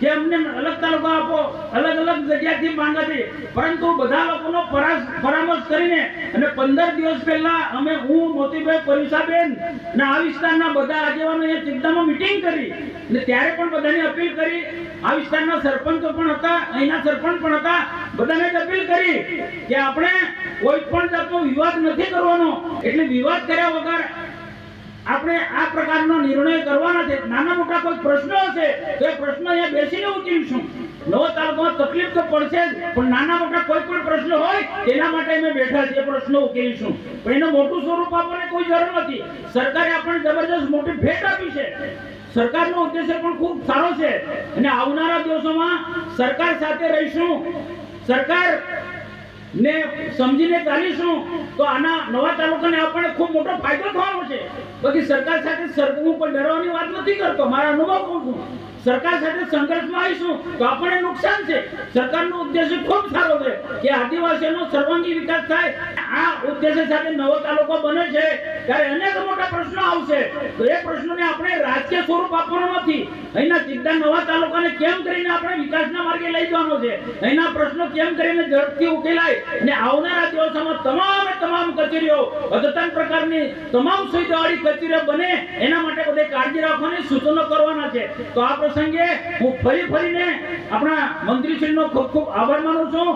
જે અમને અલગ તાલુકા આપો, અલગ અલગ જગ્યાથી માંગા છે, પરંતુ બધા લોકોનો પરામર્શ કરીને અને 15 દિવસ પહેલા અમે હું મોતીભાઈ પરિસાબેન અને આ વિસ્તારના બધા આગેવાનો એ ચિંતામાં મીટિંગ કરી અને ત્યારે પણ બધાને અપીલ કરી, આ વિસ્તારના સરપંચો પણ હતા, અહીંના સરપંચ પણ હતા, બધાને જ અપીલ કરી કે આપણે કોઈ પણ જાતનો વિવાદ નથી કરવાનો, એટલે વિવાદ કર્યા વગર આપણે આ પ્રકારનો નિર્ણય કરવાના છે। નાના મોટા કોઈ પ્રશ્નો હશે તો એ પ્રશ્ન અહીંયા બેસીને ઉકેલીશું। નવો તાલુકામાં તકલીફ તો પડશે જ, પણ નાના મોટા કોઈ પણ પ્રશ્ન હોય તેના માટે અમે બેઠા છીએ, પ્રશ્નો ઉકેલીશું। પણ એનું મોટું સ્વરૂપ આપવાની કોઈ જરૂર નથી। સરકારે આપણને જબરજસ્ત મોટી ભેટ આપી છે। સરકારનો ઉદ્દેશ્ય પણ ખૂબ સારો છે અને આવનારા દિવસોમાં સરકાર સાથે રહીશું, સરકાર ને સમજીને ચાલીશું તો આના નવા તાલુકાને આપણને ખૂબ મોટો ફાયદો થવાનો છે। બાકી સરકાર સાથે હું કોઈ ડરવાની વાત નથી કરતો, મારા અનુભવ કહું છું। સરકાર સાથે સંઘર્ષમાં આવીશું તો આપણને નુકસાન છે। સરકારનો ઉદ્દેશ્ય ખૂબ સારો છે કે આદિવાસીઓનો સર્વાંગી વિકાસ થાય। આ ઉદ્દેશ્ય સાથે નવો તાલુકો બને છે ત્યારે અનેક મોટા પ્રશ્નો આવશે, તો એ પ્રશ્નોને આપણે રાજકીય સ્વરૂપ આપવાનું નથી। અહીંના સીધા નવા તાલુકાને કેમ કરીને આપણે વિકાસના માર્ગે લઈ જવાનો છે, અહીંના પ્રશ્નો કેમ કરીને ઝડપથી ઉકેલાય અને આવનારા દિવસોમાં તમામ કચેરીઓ અદ્યતન પ્રકારની તમામ સુવિધાવાળી કચેરીઓ બને એના માટે બધે કાળજી રાખવાની સૂચનો કરવાના છે। તો આ પ્રસંગે હું ફરીને આપણા મંત્રીશ્રીનો ખૂબ ખૂબ આભાર માનું છું।